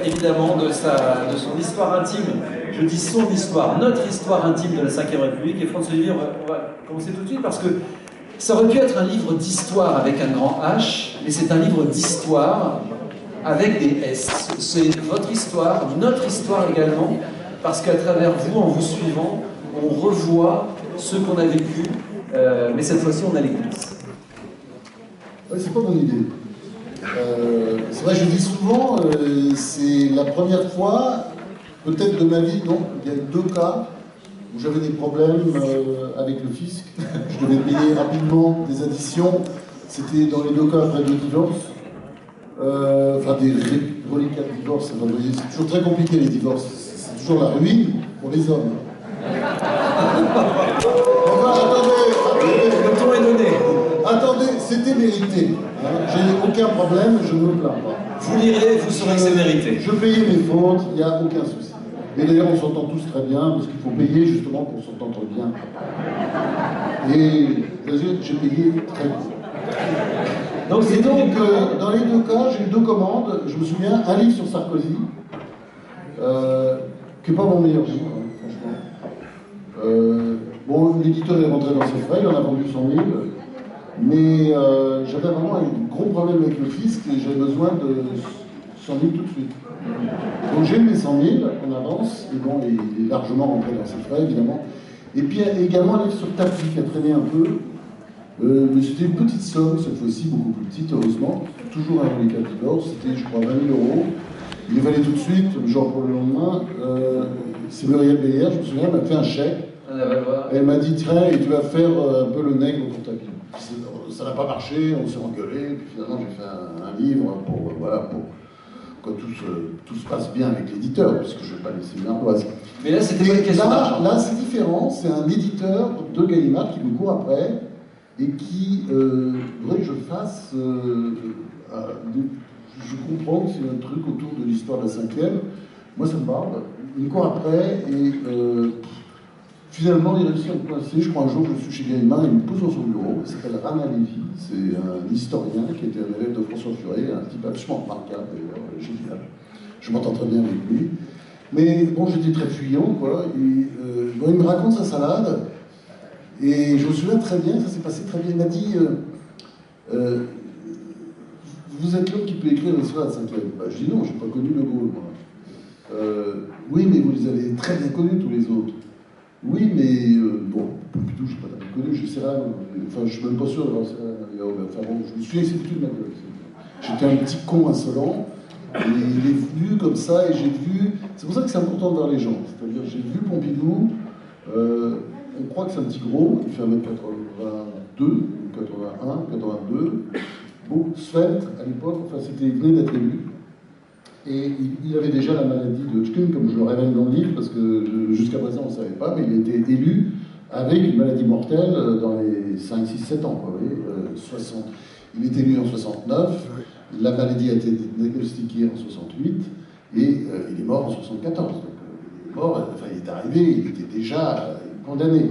évidemment, de son histoire intime. Je dis son histoire, notre histoire intime de la Ve République. Et François-Olivier, on va commencer tout de suite parce que ça aurait pu être un livre d'histoire avec un grand H, mais c'est un livre d'histoire avec des S. C'est votre histoire, notre histoire également, parce qu'à travers vous, en vous suivant, on revoit ce qu'on a vécu, mais cette fois-ci, on a les coulisses. Ouais, c'est pas mon idée. C'est vrai, je dis souvent, c'est la première fois, peut-être de ma vie, non, il y a eu 2 cas où j'avais des problèmes avec le fisc. Je devais payer rapidement des additions. C'était dans les 2 cas après 2 divorces. Enfin, des reliquats de divorce. Enfin, c'est toujours très compliqué les divorces. C'est toujours la ruine pour les hommes. Enfin, attendez, le ton est donné. Attendez, c'était mérité. Hein. J'ai aucun problème, je ne me plains pas. Vous lirez, vous saurez que c'est mérité. Je payais mes fautes, il n'y a aucun souci. Et d'ailleurs, on s'entend tous très bien, parce qu'il faut payer justement pour s'entendre bien. Et j'ai payé très bien. Donc, dans les 2 cas, j'ai eu 2 commandes. Je me souviens, un livre sur Sarkozy, qui n'est pas mon meilleur livre, hein, franchement. Bon, l'éditeur est rentré dans ses frais, il en a vendu 100 000. Mais j'avais vraiment un gros problème avec le fisc et j'avais besoin de 100 000 tout de suite. Donc j'ai eu mes 100 000 en avance, et bon, il est largement rentré dans ses frais, évidemment. Et puis également un livre sur tapis qui a traîné un peu. Mais c'était une petite somme, cette fois-ci beaucoup plus petite, heureusement. Toujours un reliquat de divorce, c'était je crois 20 000 €. Il les valait tout de suite, genre pour le lendemain. C'est Muriel Bélière, je me souviens, elle m'a fait un chèque. Elle m'a dit, tiens, et tu vas faire un peu le nègre pour ta vie. Ça n'a pas marché, on s'est engueulé, puis finalement j'ai fait un livre pour, voilà, pour que tout se passe bien avec l'éditeur, puisque je ne vais pas laisser une ardoise. Mais là, c'était pas une question d'argent. Là, c'est différent, c'est un éditeur de Gallimard qui me court après et qui voudrait que je fasse. Je comprends que c'est un truc autour de l'histoire de la 5e. Moi, ça me parle. Il me court après et. Finalement, il réussit à me coincer. Je crois un jour, je suis chez Gallimard, il me pose dans son bureau. Il s'appelle Rana Lévy. C'est un historien qui était un élève de François Furet, un type absolument remarquable, d'ailleurs, génial. Je m'entends très bien avec lui. Mais bon, j'étais très fuyant, quoi. Et, bon, il me raconte sa salade. Et je me souviens très bien, ça s'est passé très bien. Il m'a dit vous êtes l'homme qui peut écrire l'histoire de la 5e. Bah, je dis non, je n'ai pas connu Le Gaulle, moi. Oui, mais vous les avez très bien connus, tous les autres. Oui, mais bon, Pompidou, je ne sais pas très connu, je sais rien. Enfin, je ne suis même pas sûr d'avoir d'ailleurs. Enfin bon, je me suis laissé foutu de ma gueule. J'étais un petit con insolent, et il est venu comme ça, et j'ai vu. C'est pour ça que c'est important de voir les gens. C'est-à-dire, j'ai vu Pompidou, on croit que c'est un petit gros, il fait 1m82, 81, 82. Bon, svelte à l'époque, enfin, il venait d'être élu. Et il avait déjà la maladie de Hodgkin, comme je le révèle dans le livre, parce que jusqu'à présent on ne savait pas, mais il a été élu avec une maladie mortelle dans les 5, 6, 7 ans. Quoi, vous voyez, 60. Il est élu en 69, la maladie a été diagnostiquée en 68, et il est mort en 74. Donc il est mort, enfin il est arrivé, il était déjà condamné.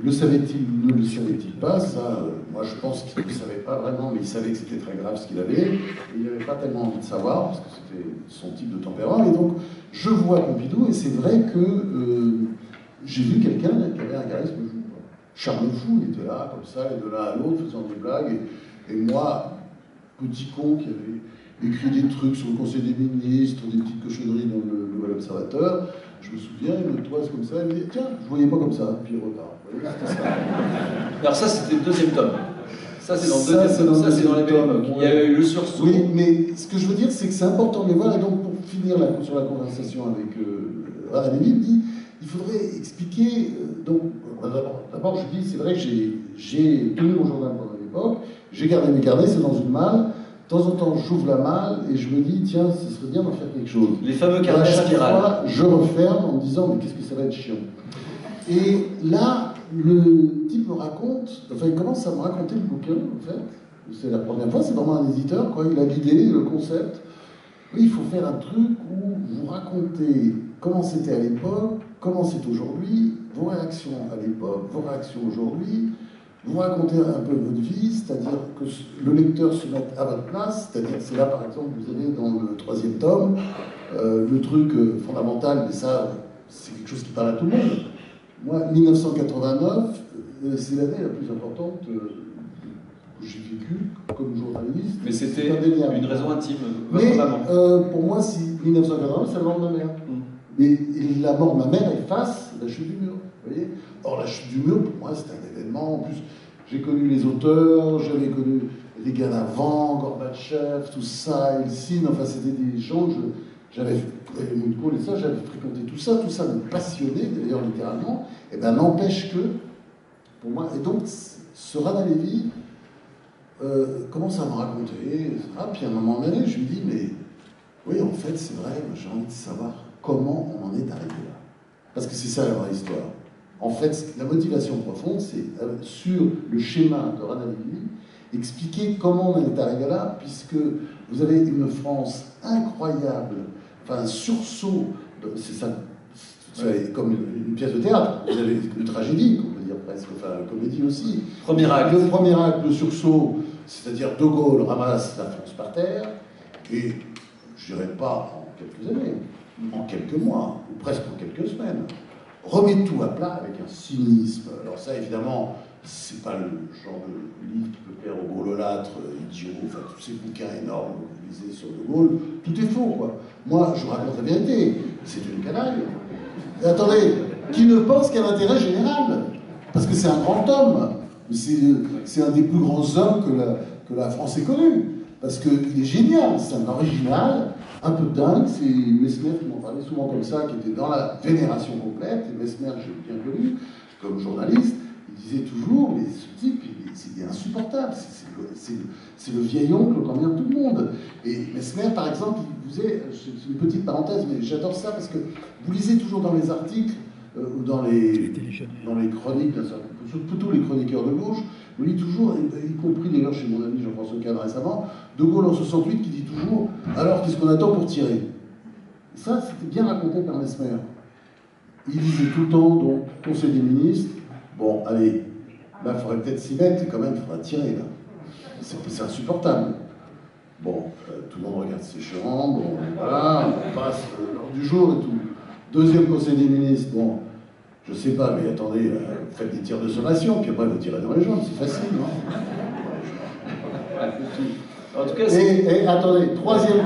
Le savait-il ou ne le savait-il pas? Ça, moi je pense qu'il ne le savait pas vraiment, mais il savait que c'était très grave ce qu'il avait. Et il n'avait pas tellement envie de savoir, parce que c'était son type de tempérament. Et donc, je vois Pompidou, et c'est vrai que j'ai vu quelqu'un qui avait un charisme fou. Charles fou, il était là, comme ça, et de l'un à l'autre, faisant des blagues. Et moi, petit con qui avait écrit des trucs sur le Conseil des ministres, des petites cochonneries dans le Nouvel Observateur, je me souviens, il me toise comme ça, il me dit tiens, je ne voyais pas comme ça, puis il repart. Alors ça, c'était le 2e tome. Ça, c'est dans le 2e tome. Ça, c'est dans les tomes. Il y a eu le sursaut. Oui, mais ce que je veux dire, c'est que c'est important de les voir. Et donc, pour finir sur la conversation avec Anélie, il dit il faudrait expliquer. Donc, d'abord, je dis c'est vrai que j'ai tenu mon journal pendant l'époque, j'ai gardé mes carnets, c'est dans une malle. De temps en temps, j'ouvre la malle et je me dis, tiens, ce serait bien d'en faire quelque chose. Les fameux carnets spirales. Fois, je referme en me disant, mais qu'est-ce que ça va être chiant. Et là, le type me raconte, enfin, il commence à me raconter le bouquin, en fait. C'est la première fois, c'est vraiment un éditeur, quoi. Il a l'idée, le concept. Oui, il faut faire un truc où vous racontez comment c'était à l'époque, comment c'est aujourd'hui, vos réactions à l'époque, vos réactions aujourd'hui. vous racontez un peu votre vie, c'est-à-dire que le lecteur se mette à votre place, c'est-à-dire que c'est là, par exemple, vous avez dans le 3e tome, le truc fondamental, mais ça, c'est quelque chose qui parle à tout le monde. Moi, 1989, c'est l'année la plus importante que j'ai vécue comme journaliste. Mais c'était une raison intime, votre maman. Pour moi, si 1989, c'est la mort de ma mère. Et la mort de ma mère efface la chute du mur. Vous voyez. Or, la chute du mur, pour moi, c'était un événement. En plus, j'ai connu les auteurs, j'avais connu les gars d'avant, Gorbatchev, tout ça, Helsinki, enfin, c'était des gens, j'avais Helmut Kohl et ça, j'avais fréquenté tout ça me passionnait, d'ailleurs, littéralement. Et bien, n'empêche que, pour moi, et donc, ce Rana Levi commence à me raconter, puis à un moment donné, je lui dis, mais oui, en fait, c'est vrai, j'ai envie de savoir comment on en est arrivé là. Parce que c'est ça la vraie histoire. En fait, la motivation profonde, c'est sur le schéma de Rana Levi, expliquer comment on en est arrivé là, puisque vous avez une France incroyable, enfin un sursaut, c'est ça, c'est comme une pièce de théâtre, vous avez une tragédie, on peut dire presque, enfin une comédie aussi. Premier acte. Le premier acte, le sursaut, c'est-à-dire De Gaulle ramasse la France par terre, et je dirais pas en quelques années, en quelques mois, ou presque en quelques semaines, remet tout à plat avec un cynisme. Alors ça, évidemment, c'est pas le genre de livre qui peut plaire au gaulolâtre, idiot, enfin tous ces bouquins énormes que vous lisez sur De Gaulle, tout est faux, quoi. Moi, je vous raconte la vérité, c'est une canaille. Et attendez, qui ne pense qu'à l'intérêt général, parce que c'est un grand homme, c'est un des plus grands hommes que la France ait connu, parce qu'il est génial, c'est un original, un peu dingue, c'est Messmer qui m'en parlait souvent comme ça, qui était dans la vénération complète, et Messmer, j'ai bien connu, comme journaliste, il disait toujours, mais ce type, il est insupportable, c'est le vieil oncle quand vient tout le monde. Et Messmer, par exemple, il vous est, c'est une petite parenthèse, mais j'adore ça, parce que vous lisez toujours dans les articles, ou dans les chroniques, surtout les chroniqueurs de gauche, vous lisez toujours, y compris d'ailleurs chez mon ami Jean-François Kahn récemment, De Gaulle en 68 qui dit toujours « Alors, qu'est-ce qu'on attend pour tirer ?» Ça, c'était bien raconté par Messmer. Il disait tout le temps, donc, Conseil des ministres, bon, allez, là, il faudrait peut-être s'y mettre, quand même, il faudra tirer, là. C'est insupportable. Bon, tout le monde regarde ses chambres, bon, voilà, on passe l'heure du jour et tout. Deuxième Conseil des ministres, bon, je sais pas, mais attendez, faites des tirs de sommation, puis après vous tirez dans les jambes, c'est facile, non? En tout cas, et attendez, troisième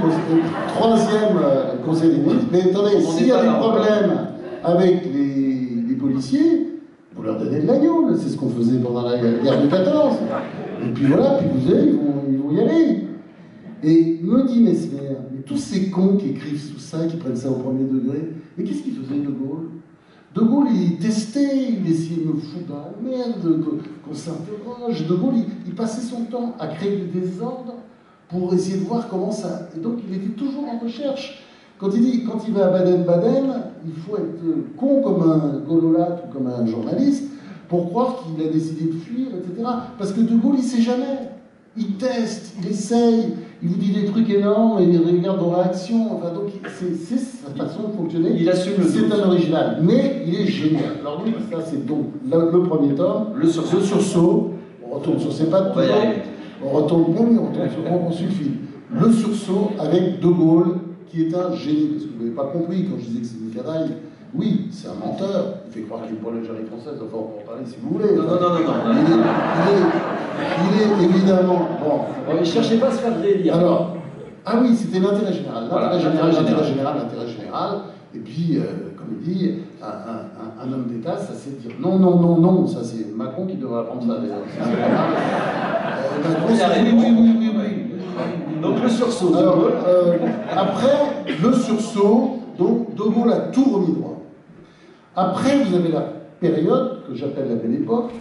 Conseil des ministres, mais attendez, s'il y a des problèmes avec les policiers, vous leur donnez de la gueule, c'est ce qu'on faisait pendant la guerre de 14. Et puis voilà, puis vous savez, ils vont y aller. Et me dit Messmer, mais tous ces cons qui écrivent tout ça, qui prennent ça au premier degré, mais qu'est-ce qu'il faisait De Gaulle? De Gaulle, il testait, il essayait de me foutre dans la merde, qu'on s'interroge. De Gaulle, il passait son temps à créer du désordre pour essayer de voir comment ça... Et donc, il était toujours en recherche. Quand il va à Baden-Baden, il faut être con comme un gaulolâtre ou comme un journaliste pour croire qu'il a décidé de fuir, etc. Parce que De Gaulle, il ne sait jamais. Il teste, il essaye, il vous dit des trucs énormes et il regarde dans l'action. Enfin, donc, c'est sa façon de fonctionner. Il assume le C'est un original, mais il est génial. Alors, oui, ça, c'est donc le premier tome. Le sursaut. On retourne sur ses pattes. On retourne on suffit. Le sursaut avec De Gaulle, qui est un génie. Parce que vous n'avez pas compris quand je disais que c'est une canaille. Oui, c'est un menteur. Il fait croire qu'il est pour l'Algérie française. Enfin, on peut en parler si vous voulez. Non. Il est évidemment... Bon. Ne cherchez pas à se faire délire. Alors, ah oui, c'était l'intérêt général. L'intérêt général. Et puis, comme il dit, un homme d'État, ça c'est dire non. Ça, c'est Macron qui devrait apprendre ça, d'ailleurs. Oui. Donc, le sursaut. Alors, après, le sursaut, donc, De Gaulle a tout remis droit. Après, vous avez la période que j'appelle la Belle Époque,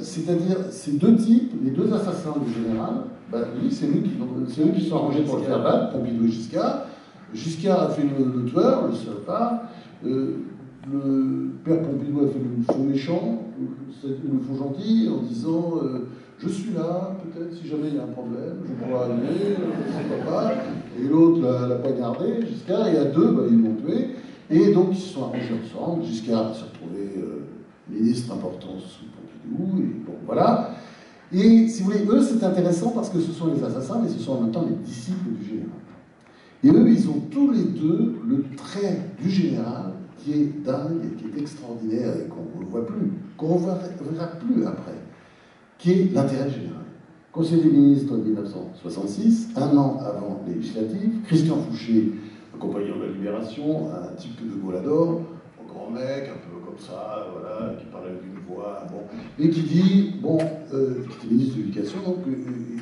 c'est-à-dire ces deux types, les deux assassins du général, oui, c'est eux qui sont arrangés pour le faire battre, Pompidou et Giscard. Giscard a fait le tueur, le salopard. Le père Pompidou a fait le faux méchant, le faux gentil, en disant je suis là, peut-être si jamais il y a un problème, je pourrais arriver, c'est pas. Et l'autre l'a poignardé, Giscard, et à deux, ils l'ont tué. Et donc ils se sont arrangés ensemble. Giscard s'est retrouvé ministre important sous Pompidou. Pompidou, et bon, voilà. Et si vous voulez, eux, c'est intéressant parce que ce sont les assassins, mais ce sont en même temps les disciples du général. Et eux, ils ont tous les deux le trait du général qui est dingue et qui est extraordinaire et qu'on ne voit plus, qu'on ne verra plus après, qui est l'intérêt général. Conseil des ministres de 1966, un an avant les législatives, Christian Fouché, le compagnon de la Libération, un type que De Gaulle adore, un grand mec, un peu comme ça, voilà, qui parlait d'une voix, bon, et qui dit, bon, qui était ministre de l'Éducation, donc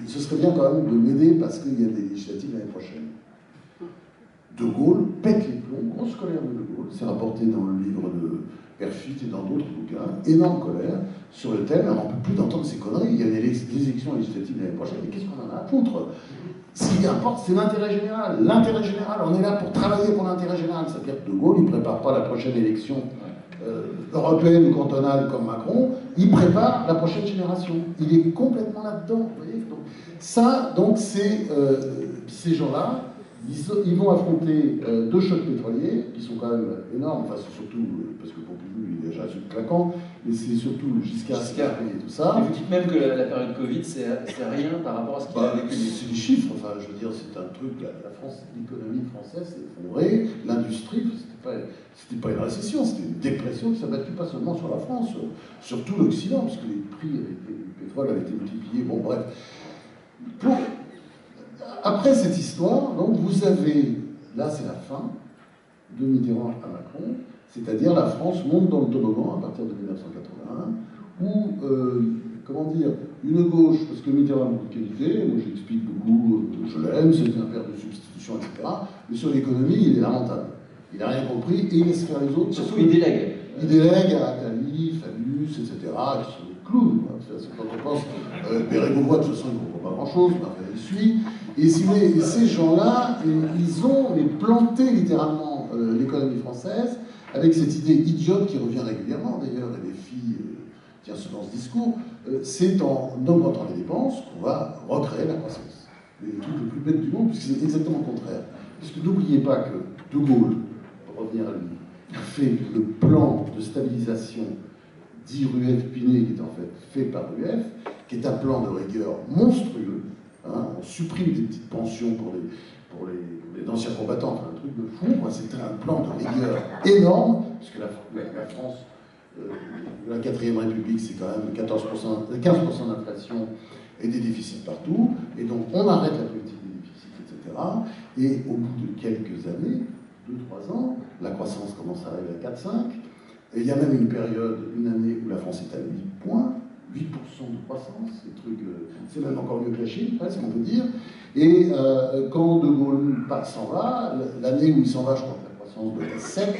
ce serait bien quand même de m'aider parce qu'il y a des législatives l'année prochaine. De Gaulle pète les plombs, grosse colère de Gaulle, c'est rapporté dans le livre de Perfit et dans d'autres bouquins, énorme colère sur le thème, on n'en peut plus d'entendre ces conneries, il y a des élections législatives l'année prochaine, mais qu'est-ce qu'on en a à foutre? Ce qui importe, c'est l'intérêt général. L'intérêt général, on est là pour travailler pour l'intérêt général. C'est-à-dire que De Gaulle, il ne prépare pas la prochaine élection européenne ou cantonale comme Macron, il prépare la prochaine génération. Il est complètement là-dedans. Vous voyez, donc, ça, donc, c'est ces gens-là, ils vont affronter deux chocs pétroliers qui sont quand même énormes, enfin c'est surtout parce que Pompidou il est déjà claquant, mais c'est surtout Giscard et tout ça. Et vous dites même que la période Covid c'est rien par rapport à ce qu'il a vécu. C'est des chiffres, enfin je veux dire c'est un truc, la France, l'économie française s'est effondrée, l'industrie, c'était pas une récession, c'était une dépression qui s'abattait pas seulement sur la France, sur tout l'Occident, puisque les prix du pétrole avaient été multipliés, bon bref. Après cette histoire, donc vous avez, là c'est la fin de Mitterrand à Macron, c'est-à-dire la France monte dans le toboggan à partir de 1981, où, comment dire, une gauche, parce que Mitterrand a beaucoup de qualités, moi j'explique beaucoup, je l'aime, c'est un père de substitution, etc., mais sur l'économie, il est lamentable. Il n'a rien compris et il laisse faire les autres. Surtout, il délègue. Il délègue à Attali, Fabius, etc., qui sont des clowns. Quand on pense, Bérégovois, de toute façon, il ne comprend pas grand-chose, mais enfin, il suit. Et si vous voulez, ces gens-là, ils ont planté littéralement l'économie française avec cette idée idiote qui revient régulièrement, d'ailleurs, et les filles tiennent dans ce discours, c'est en augmentant les dépenses qu'on va recréer la croissance. Le truc le plus bête du monde, puisque c'est exactement le contraire. Parce que n'oubliez pas que De Gaulle, pour revenir à lui, fait le plan de stabilisation dit Rueff-Pinet, qui est en fait fait par Rueff, qui est un plan de rigueur monstrueux. Hein, on supprime des petites pensions pour les anciens combattants, enfin, un truc de fou. C'était un plan de rigueur énorme, puisque la France, la 4ème République, c'est quand même 15% d'inflation et des déficits partout. Et donc on arrête la politique des déficits, etc. Et au bout de quelques années, 2-3 ans, la croissance commence à arriver à 4-5. Et il y a même une période, une année, où la France est à 8 points. 8% de croissance, c'est même encore mieux que la Chine, presque, on peut dire. Et quand De Gaulle s'en va, l'année où il s'en va, je crois que la croissance doit être 7.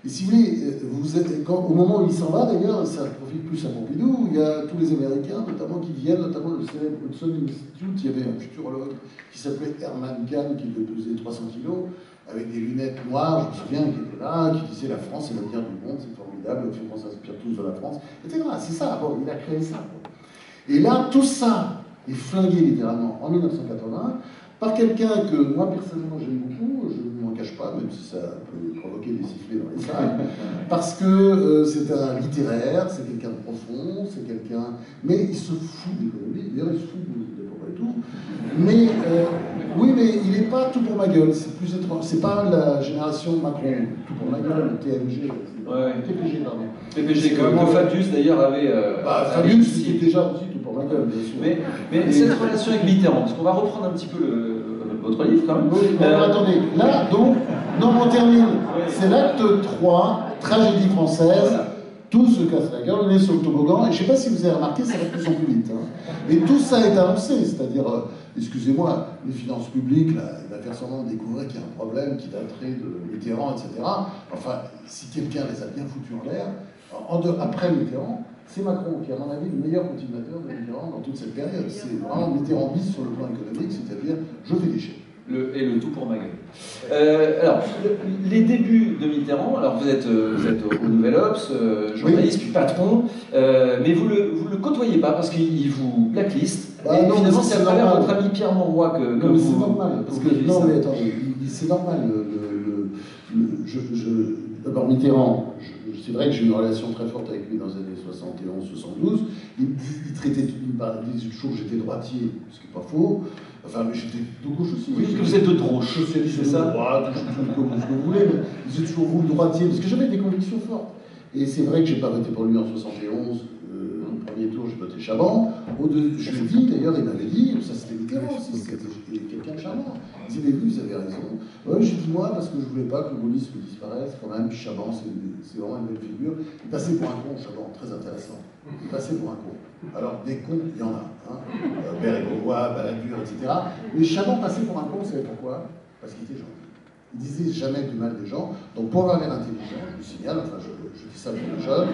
Et si vous voulez, au moment où il s'en va, d'ailleurs, ça profite plus à Pompidou, il y a tous les Américains, notamment, qui viennent, notamment le célèbre Hudson Institute, il y avait un futurologue qui s'appelait Herman Kahn, qui devait peser 300 kilos, avec des lunettes noires, je me souviens, qui était là, qui disait la France est l'avenir du monde, c'est formidable, on s'inspire tous de la France, etc. C'est ça, bon, il a créé ça. Bon. Et là, tout ça est flingué littéralement en 1980 par quelqu'un que moi personnellement j'aime beaucoup, je ne m'en cache pas, même si ça peut provoquer des sifflets dans les salles, parce que c'est un littéraire, c'est quelqu'un de profond, c'est quelqu'un. Mais il se fout de l'économie, d'ailleurs il se fout de pourquoi et tout. Mais oui, mais il n'est pas tout pour ma gueule, c'est plus étrange. C'est pas la génération Macron, tout pour ma gueule, le TMG, TPG, pardon. TPG, que Fabius d'ailleurs avait. Fabius, c'était déjà aussi tout pour ma gueule, bien sûr. Mais cette relation avec Mitterrand, parce qu'on va reprendre un petit peu votre livre quand même. Oui, attendez, là, donc, non, on termine. C'est l'acte 3, tragédie française. Voilà. Tout se casse la gueule, on est sur le toboggan, et je ne sais pas si vous avez remarqué, ça va de plus en plus vite. Hein. Mais tout ça est avancé, c'est-à-dire, excusez-moi, les finances publiques, là, il va faire semblant de découvrir qu'il y a un problème qui daterait de Mitterrand, etc. Enfin, si quelqu'un les a bien foutus en l'air, après Mitterrand, c'est Macron qui est, à mon avis, le meilleur continuateur de Mitterrand dans toute cette période. C'est vraiment Mitterrand bis sur le plan économique, c'est-à-dire, je fais des chèques. Et le tout pour ma gueule. Alors, les débuts de Mitterrand, alors vous êtes au Nouvel Obs, journaliste, puis patron, mais vous le côtoyez pas parce qu'il vous blacklist. Et non, finalement, c'est à travers votre ami Pierre Mauroy que vous... C'est normal, parce que, non, mais attendez, c'est normal. D'abord, Mitterrand, c'est vrai que j'ai eu une relation très forte avec lui dans les années 71-72. Il disait toujours que j'étais droitier, ce qui n'est pas faux. Enfin, mais j'étais de gauche aussi. Oui, parce que vous êtes de gauche. Socialiste, c'est ça. Droite, comme vous voulez, mais il disait toujours vous le droitier, parce que j'avais des convictions fortes. Et c'est vrai que je n'ai pas voté pour lui en 71. Au premier tour, j'ai voté Chaban. Jeudi, d'ailleurs, il m'avait dit, ça c'était Mitterrand aussi, c'était quelqu'un de charmant. Il disait, mais vous avez raison. Ouais, j'ai dit moi, parce que je ne voulais pas que le gaullisme disparaisse, quand même. Puis Chaban, c'est vraiment une belle figure. Il passait pour un con, Chaban, très intéressant. Il passait pour un con. Alors, des cons, il y en a. Hein. Bérégovois, Balladur, etc. Mais Chaban passait pour un con, vous savez pourquoi? Parce qu'il était gentil. Il disait jamais du mal des gens. Donc, pour avoir l'air intelligent, je vous signale, enfin, je dis ça pour les jeunes,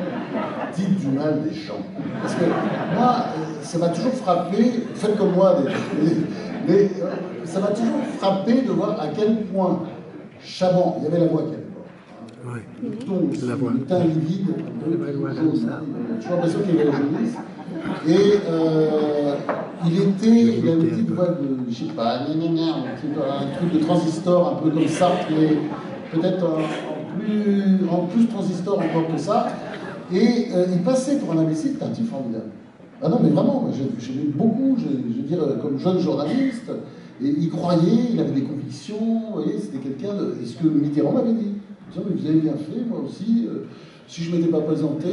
dites du mal des gens. Parce que moi, ça m'a toujours frappé, faites comme moi, mais ça m'a toujours frappé de voir à quel point Chaban, il y avait la voix qui avait pas. Hein, le ton, le teint livide, jaune, hein, j'ai l'impression qu'il avait la jaunisse. Et il avait une petite voix de, je sais pas, un truc de transistor, un peu comme Sartre, mais peut-être en plus transistor encore que ça. Et il passait pour un imbécile, c'était un type formidable. Ah non, mais vraiment, j'aimais beaucoup, je veux dire, comme jeune journaliste, et il croyait, il avait des convictions, vous voyez, c'était quelqu'un de. Et ce que Mitterrand m'avait dit, mais vous avez bien fait, moi aussi. Si je ne m'étais pas présenté,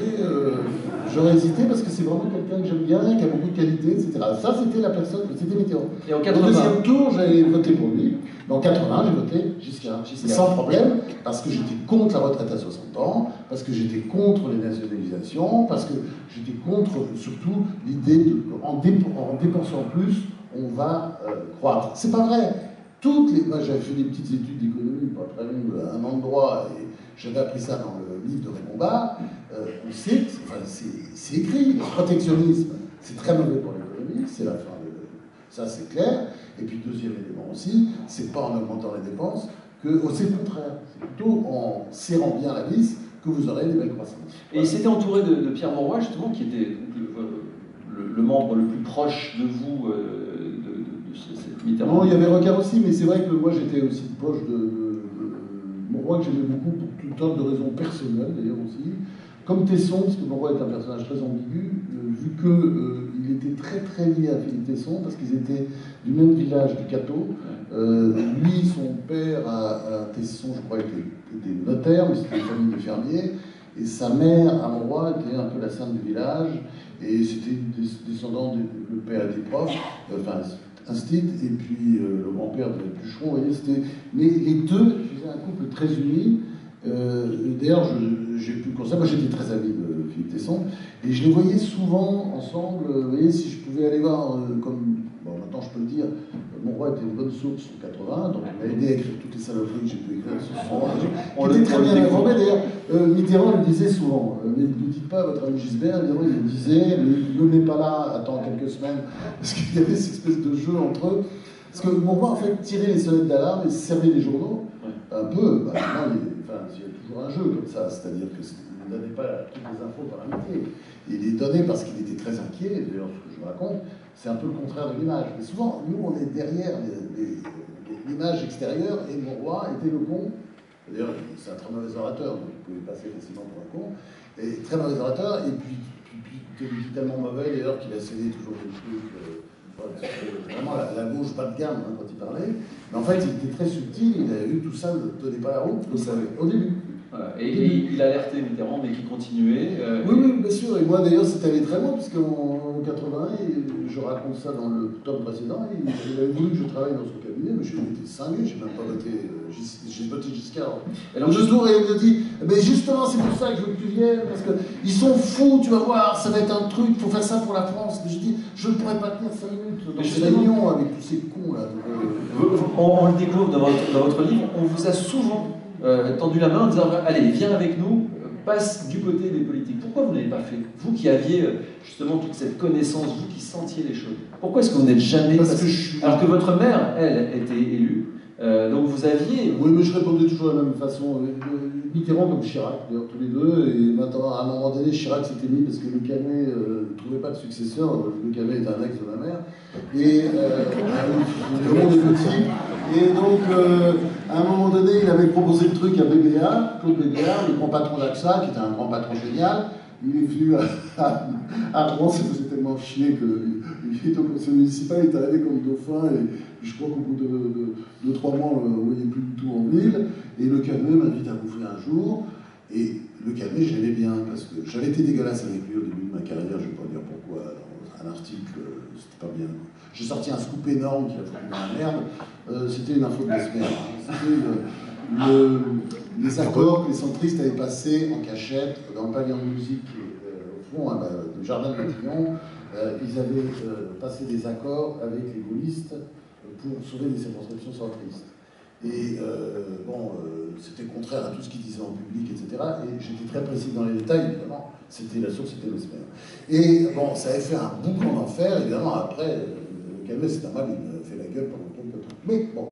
j'aurais hésité parce que c'est vraiment quelqu'un que j'aime bien, qui a beaucoup de qualités, etc. Ça, c'était la personne, c'était Mitterrand. Et en 80... Au deuxième tour, j'avais voté pour lui. En 80, j'ai voté Giscard. Sans problème, parce que j'étais contre la retraite à 60 ans, parce que j'étais contre les nationalisations, parce que j'étais contre surtout l'idée en dépensant plus, on va croître. C'est pas vrai. Moi, j'avais fait des petites études d'économie, pas très longues, un an de droit, et j'avais appris ça dans le livre de Raymond Barre. On sait, c'est écrit, le protectionnisme, c'est très mauvais pour l'économie, c'est la fin de... Ça, c'est clair. Et puis, deuxième élément aussi, c'est pas en augmentant les dépenses, c'est le contraire. C'est plutôt en serrant bien la vis que vous aurez des belles croissances. Et il s'était entouré de Pierre Mauroy, justement, qui était le membre le plus proche de vous, Mitterrand. Non, il y avait Rocard aussi, mais c'est vrai que moi, j'étais aussi proche de Mauroy, que j'aimais beaucoup pour tout un tas de raisons personnelles, d'ailleurs aussi. Comme Tesson, parce que Mauroy est un personnage très ambigu, vu qu'il était très très lié à Philippe Tesson, parce qu'ils étaient du même village du Cateau. Lui, son père à Tesson, je crois, était notaire, mais c'était une famille de fermiers. Et sa mère, à Mauroy, était un peu la sainte du village. Et c'était descendant, le père était prof, enfin, instit, et puis le grand-père de bûcheron, vous voyez, c'était... Mais les deux faisaient un couple très uni. D'ailleurs, j'ai pu le constater, moi j'étais très ami de Philippe Tesson, et je les voyais souvent ensemble. Vous voyez, si je pouvais aller voir, comme, bon, maintenant je peux le dire, Mauroy était une bonne source en 80, donc il m'a aidé à écrire toutes les saloperies que j'ai pu écrire sur son âge. On était très bien informé, d'ailleurs. Mitterrand le disait souvent, mais ne dites pas à votre ami Gisbert, évidemment, il le disait, mais il ne le met pas là, attends quelques semaines, parce qu'il y avait cette espèce de jeu entre eux. Parce que Mauroy, en fait, tirait les sonnettes d'alarme et servait les journaux, un peu, bah, il y a toujours un jeu comme ça, c'est-à-dire qu'il ne donnait pas toutes les infos par amitié. Il les donnait parce qu'il était très inquiet, d'ailleurs, ce que je raconte, c'est un peu le contraire de l'image. Mais souvent, nous, on est derrière l'image extérieure, et Mauroy était le con. D'ailleurs, c'est un très mauvais orateur, donc vous pouvez passer facilement pour un con. Et très mauvais orateur, et puis tellement mauvais, d'ailleurs, qu'il a cédé toujours des trucs... vraiment la gauche bas de gamme, hein, quand il parlait. Mais en fait, il était très subtil, il avait eu tout ça, ne tenait pas la route, vous savez, au début. Voilà. Et il alertait Mitterrand, mais qui continuait. Oui, bien sûr. Et moi, d'ailleurs, c'est allé très loin, puisqu'en 81, je raconte ça dans le tome précédent, il avait voulu que je travaille dans son cabinet, mais j'ai été cinglé, j'ai même pas voté, j'ai voté Giscard. Et alors, je tourne et il me dit, mais justement, c'est pour ça que je veux que tu viennes, parce qu'ils sont fous, tu vas voir, ça va être un truc, il faut faire ça pour la France. Mais je dis, je ne pourrais pas tenir 5 minutes dans ces réunions avec tous ces cons là. On le découvre dans votre livre, on vous a souvent tendu la main en disant allez, viens avec nous, passe du côté des politiques. Pourquoi vous ne l'avez pas fait? Vous qui aviez justement toute cette connaissance, vous qui sentiez les choses. Pourquoi est-ce que vous n'êtes jamais passé... Alors que votre mère, elle, était élue, donc vous aviez... Oui, mais je répondais toujours de la même façon. Mitterrand comme Chirac, d'ailleurs, tous les deux. Et maintenant, à un moment donné, Chirac s'était mis parce que Le Canet ne trouvait pas de successeur. Le Canet est un ex de ma mère. Et le monde est petit. Et donc, à un moment donné, il avait proposé le truc à BBA, Claude BBA, le grand patron d'AXA, qui était un grand patron génial. Il est venu à Rouen, ça faisait tellement chier qu'il était au conseil municipal, il est arrivé comme dauphin, et je crois qu'au bout de 3 mois, on ne le voyait plus du tout en ville. Et Le Calmet m'invite à bouffer un jour, et Le Calmet, je l'aimais bien, parce que j'avais été dégueulasse avec lui au début de ma carrière, je ne vais pas dire pourquoi, dans un article, c'était pas bien. J'ai sorti un scoop énorme qui a foutu dans la merde, c'était une info de Mesmer. C'était les accords que les centristes avaient passés en cachette dans le pavillon de musique au fond du jardin de Matignon. Ils avaient passé des accords avec les gaullistes pour sauver les circonscriptions centristes. Et c'était contraire à tout ce qu'ils disaient en public, etc. Et j'étais très précis dans les détails, évidemment. La source, c'était Mesmer. Et bon, ça avait fait un boucan d'enfer, évidemment. Après, Le Calmet, c'est normal, il me fait la gueule pendant quelques temps. Mais bon.